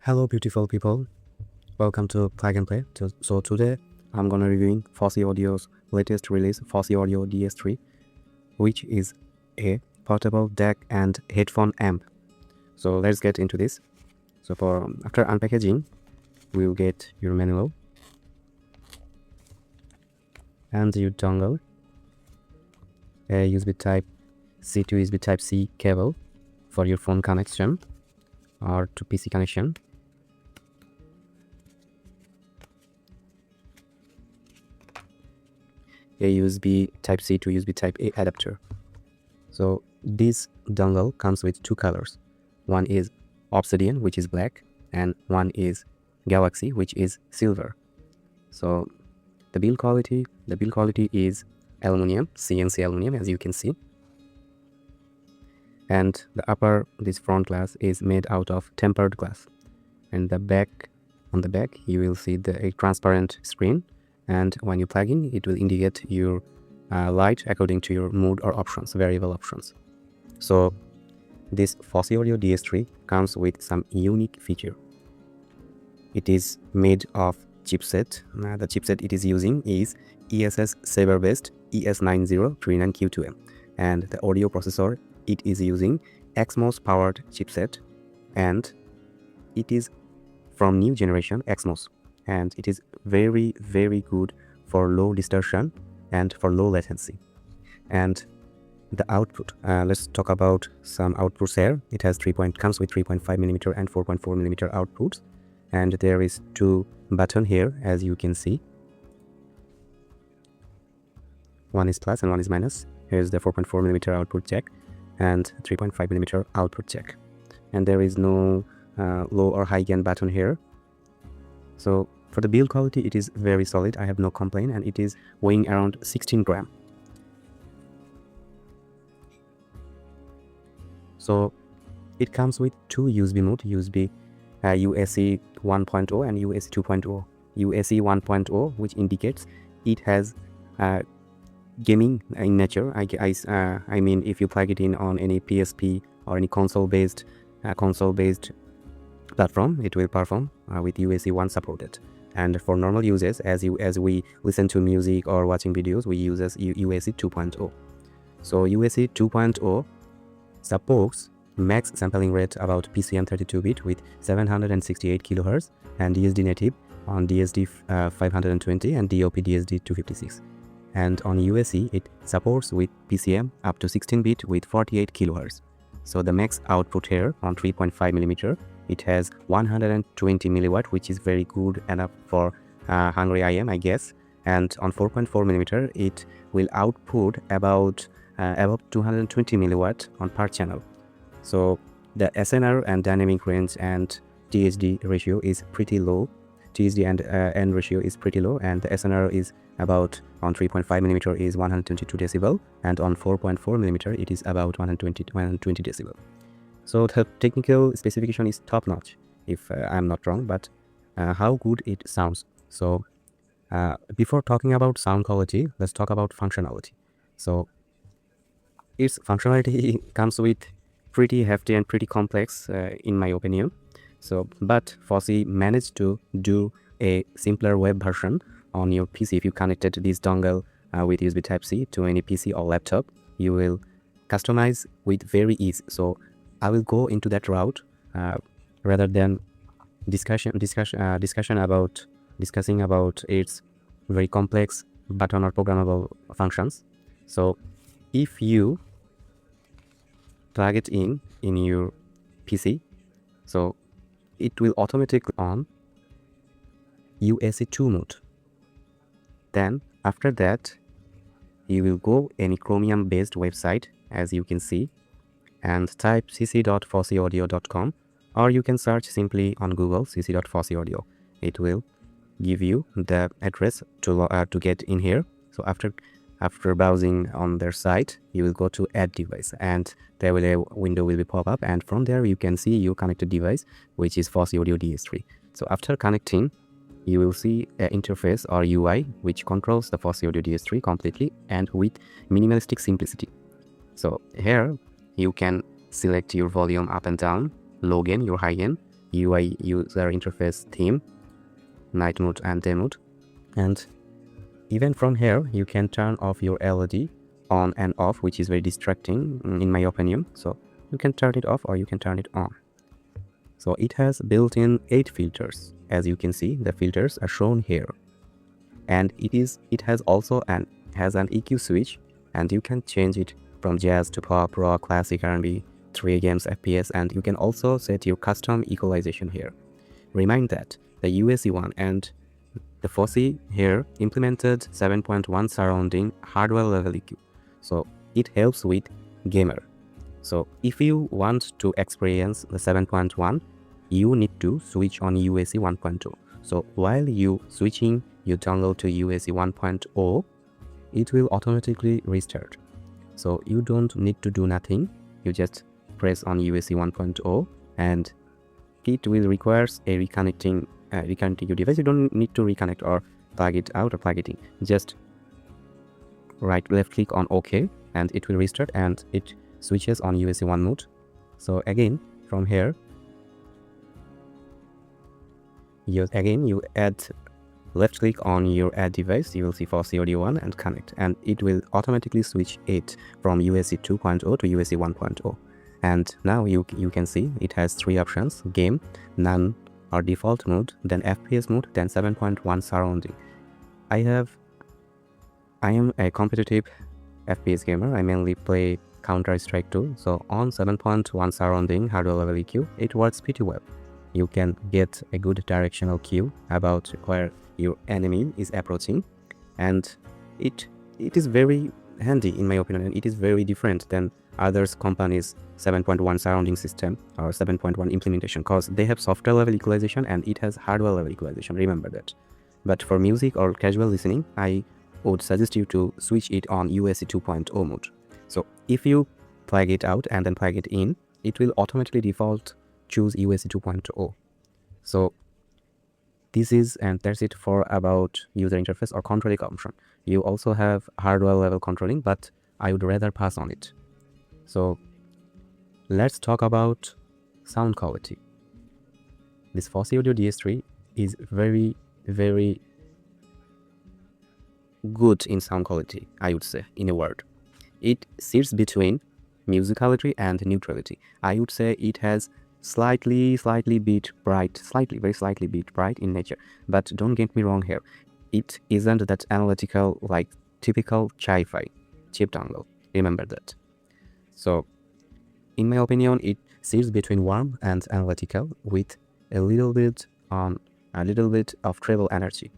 Hello beautiful people, welcome to Plug and Play. So today I'm gonna reviewing Fosi Audio's latest release, Fosi Audio DS3, which is a portable DAC and headphone amp. So let's get into this. So after unpackaging, we'll get your manual and your dongle, a USB Type C to USB Type C cable for your phone connection or to PC connection. A USB Type-C to USB Type-A adapter. So this dongle comes with two colors. One is Obsidian, which is black, and one is Galaxy, which is silver. So the build quality is aluminum, CNC aluminum, as you can see. And this front glass is made out of tempered glass. And on the back, you will see a transparent screen. And when you plug in, it will indicate your light according to your mood or options, variable options. So this Fosi Audio DS3 comes with some unique feature. It is made of chipset. The chipset it is using is ESS Sabre based ES9039Q2M, and the audio processor it is using XMOS powered chipset, and it is from new generation XMOS, and it is very good for low distortion and for low latency. And the output, let's talk about some outputs here. It has comes with 3.5mm and 4.4mm outputs, and there is two button here, as you can see. One is plus and one is minus. Here's the 4.4mm output jack and 3.5mm output jack, and there is no low or high gain button here. So for the build quality, it is very solid. I have no complaint, and it is weighing around 16 grams. So it comes with two USB mode, USB 1.0 and USB 2.0. USB 1.0, which indicates it has gaming in nature. I mean, if you plug it in on any PSP or any console-based platform, it will perform with USB 1 supported. And for normal users, as we listen to music or watching videos, we use USB 2.0. So USB 2.0 supports max sampling rate about PCM 32-bit with 768 kHz and DSD native on DSD 520 and DOP DSD 256. And on USB, it supports with PCM up to 16-bit with 48 kHz. So the max output here on 3.5mm, it has 120 milliwatt, which is very good enough for hungry IM, I guess. And on 4.4mm, it will output about 220 milliwatt on per channel. So the SNR and dynamic range and THD ratio is pretty low. THD and N ratio is pretty low, and the SNR is about on 3.5mm is 122 decibel, and on 4.4mm it is about 120 decibel. So the technical specification is top notch, if I'm not wrong, but how good it sounds. So before talking about sound quality, let's talk about functionality. So its functionality comes with pretty hefty and pretty complex in my opinion. So but Fosi managed to do a simpler web version on your PC. If you connected this dongle with USB Type-C to any PC or laptop, you will customize with very ease. So I will go into that route rather than discussing about its very complex button or programmable functions. So if you plug it in your PC, so it will automatically on USB 2 mode. Then after that, you will go any Chromium based website, as you can see, and type cc.fosiaudio.com, or you can search simply on Google cc.fosiaudio. It will give you the address to get in here. So after browsing on their site, you will go to add device, and there will a window will be pop up, and from there you can see your connected device, which is Fosi Audio DS3. So after connecting, you will see an interface or UI which controls the Fosi Audio DS3 completely and with minimalistic simplicity. So here you can select your volume up and down, low gain, your high gain, UI user interface theme, night mode and day mode. And even from here you can turn off your LED on and off, which is very distracting in my opinion. So you can turn it off or you can turn it on. So it has built-in 8 filters. As you can see, the filters are shown here. And it has also an EQ switch, and you can change it from jazz to pop, rock, classic, R&B, 3 games, FPS, and you can also set your custom equalization here. Remind that the UAC1 and the Fosi here implemented 7.1 surrounding hardware level EQ. So it helps with gamer. So if you want to experience the 7.1, you need to switch on UAC 1.0. So while you switching your dongle to UAC 1.0, it will automatically restart. So you don't need to do nothing. You just press on UAC 1.0 and it will require a reconnecting your device. You don't need to reconnect or plug it out or plug it in. Just left click on OK and it will restart and it switches on UAC 1 mode. So again from here you add left click on your add device, you will see Fosi Audio 1 and connect, and it will automatically switch it from UAC 2.0 to UAC 1.0. And now you can see it has 3 options: game, none or default mode, then FPS mode, then 7.1 surrounding. I am a competitive FPS gamer. I mainly play Counter-Strike 2, so on 7.1 surrounding hardware level EQ, it works pretty well. You can get a good directional cue about where your enemy is approaching, and it is very handy in my opinion, and it is very different than others companies 7.1 surrounding system or 7.1 implementation, because they have software level equalization and it has hardware level equalization, remember that. But for music or casual listening, I would suggest you to switch it on UAC 2.0 mode. So if you plug it out and then plug it in, it will automatically default choose UAC 2.0. So this is, and that's it for about user interface or controlling option. You also have hardware level controlling, but I would rather pass on it. So let's talk about sound quality. This Fosi Audio DS3 is very, very good in sound quality, I would say, in a word. It sits between musicality and neutrality. I would say it has slightly bit bright, very slightly bit bright in nature. But don't get me wrong here, it isn't that analytical like typical HiFi chip dongle. Remember that. So in my opinion, it sits between warm and analytical with a little bit of treble energy.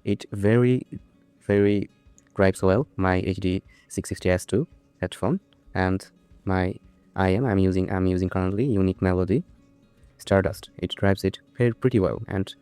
It very grabs well my HD+N headphone and my I'm using currently Unique Melody Stardust. It drives it pretty well and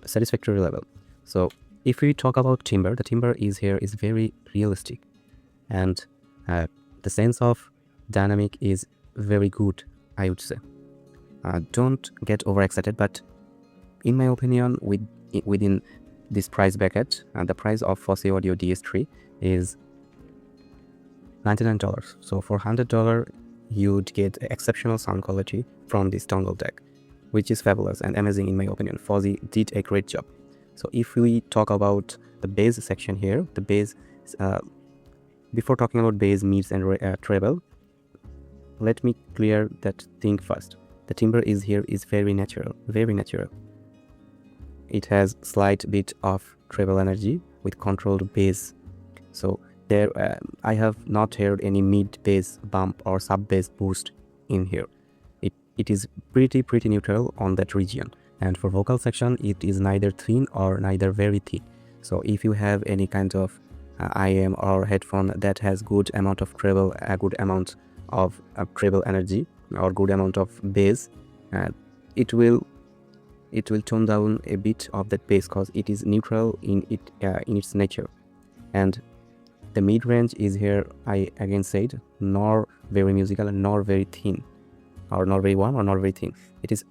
satisfactory level. So if we talk about timbre, the timbre is very realistic, and the sense of dynamic is very good, I would say. Don't get overexcited, but in my opinion, within this price bracket, the price of Fosi Audio DS3 is $99. So for $100, you'd get exceptional sound quality from this dongle deck, which is fabulous and amazing in my opinion. Fosi did a great job. So if we talk about the bass section here, the bass, before talking about bass, mids and treble, let me clear that thing first. The timbre is very natural, very natural. It has slight bit of treble energy with controlled bass. So there, I have not heard any mid bass bump or sub bass boost in here. It is pretty neutral on that region. And for vocal section, it is neither thin or neither very thick. So if you have any kind of IM or headphone that has good amount of treble, a good amount of treble energy or good amount of bass, it will tone down a bit of that bass because it is neutral in its nature. And the mid range is here, I again said, nor very musical nor very thin, or not very warm or not very thin. It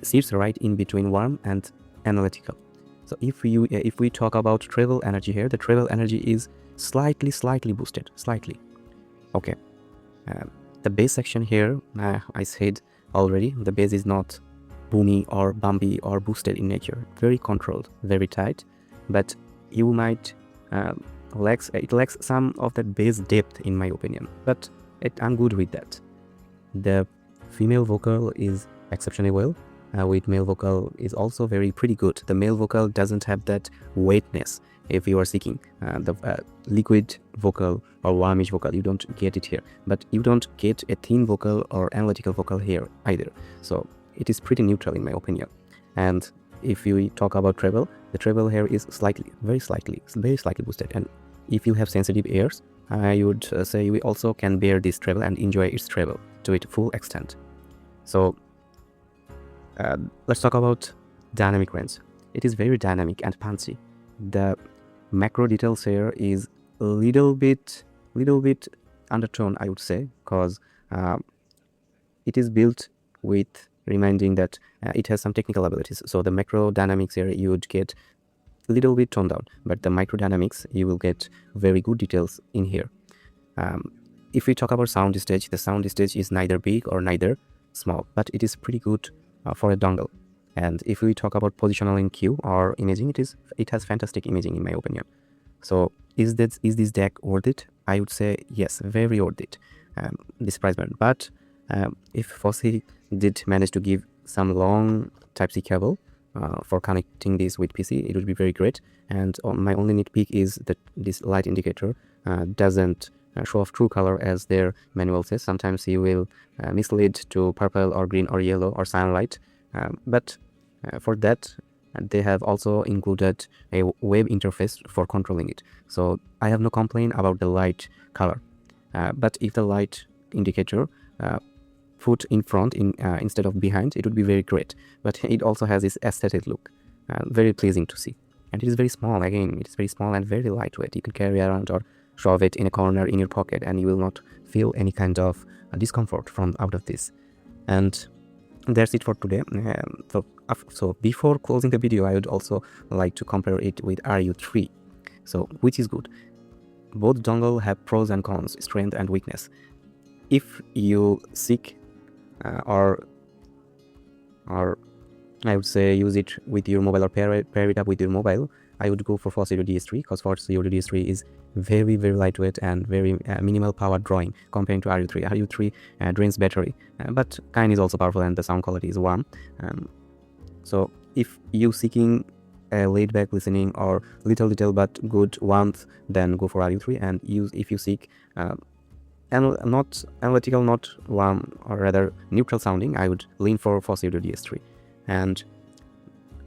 sits right in between warm and analytical. So if we talk about treble energy here, the treble energy is slightly boosted, slightly. Okay. The bass section here, I said already, the bass is not boomy or bumpy or boosted in nature. Very controlled, very tight, but you might it lacks some of that bass depth in my opinion, but I'm good with that. The female vocal is exceptionally well. With male vocal is also pretty good. The male vocal doesn't have that weightness. If you are seeking the liquid vocal or warmish vocal, you don't get it here, but you don't get a thin vocal or analytical vocal here either. So it is pretty neutral in my opinion. And if you talk about treble, the treble here is very slightly boosted. And if you have sensitive ears, I would say you also can bear this treble and enjoy its treble to its full extent. So let's talk about dynamic range. It is very dynamic and punchy. The macro details here is a little bit undertone, I would say, because it is built with reminding that it has some technical abilities. So the macro dynamics here you would get a little bit toned down, but the micro dynamics you will get very good details in here. If we talk about sound stage, the sound stage is neither big or neither small, but it is pretty good for a dongle. And if we talk about positional in queue or imaging, it has fantastic imaging in my opinion. So is this DAC worth it? I would say yes, very worth it, this price point. But if Fosi did manage to give some long Type-C cable for connecting this with PC, it would be very great. And my only nitpick is that this light indicator doesn't show off true color as their manual says. Sometimes you will mislead to purple or green or yellow or cyan light, but for that they have also included a web interface for controlling it. So I have no complaint about the light color, but if the light indicator put in front instead of behind, it would be very great. But it also has this aesthetic look, very pleasing to see. And it is very small. Again, it is very small and very lightweight. You can carry around or shove it in a corner in your pocket and you will not feel any kind of discomfort from out of this. And that's it for today. So before closing the video, I would also like to compare it with RU3. So which is good? Both dongle have pros and cons, strength and weakness. If you seek or I would say use it with your mobile or pair it up with your mobile, I would go for Fosi DS3 because Fosi DS3 is very lightweight and very minimal power drawing comparing to RU3. RU3 drains battery, but kind is also powerful and the sound quality is warm. So if you seeking a laid back listening or little but good warmth, then go for RU3. And if you seek not analytical, not warm, or rather neutral sounding, I would lean for Fosi DS3. And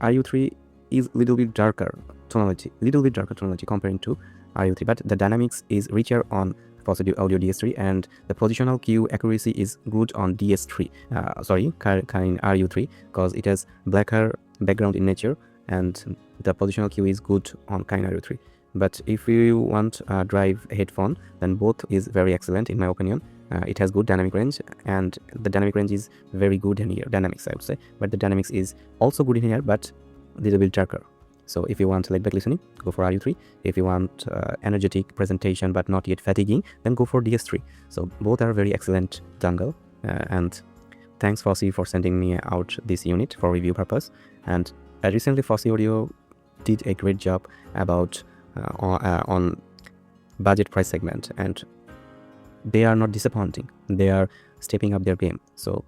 RU3 is little bit darker tonality comparing to RU3, but the dynamics is richer on Fosi Audio DS3 and the positional cue accuracy is good on DS3. Kind RU3 because it has blacker background in nature and the positional cue is good on kind RU3. But if you want a drive headphone, then both is very excellent in my opinion. It has good dynamic range and the dynamic range is very good in here, dynamics I would say, but the dynamics is also good in here but a little bit darker. So if you want laid back listening, go for RU3. If you want energetic presentation but not yet fatiguing, then go for DS3. So both are very excellent dongle, and thanks Fosi for sending me out this unit for review purpose. And recently Fosi Audio did a great job about on budget price segment, and they are not disappointing. They are stepping up their game. So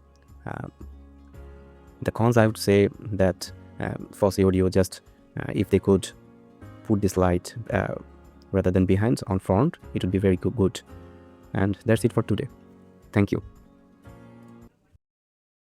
the cons, I would say that Fosi Audio just if they could put this light rather than behind on front, it would be very good. And that's it for today. Thank you.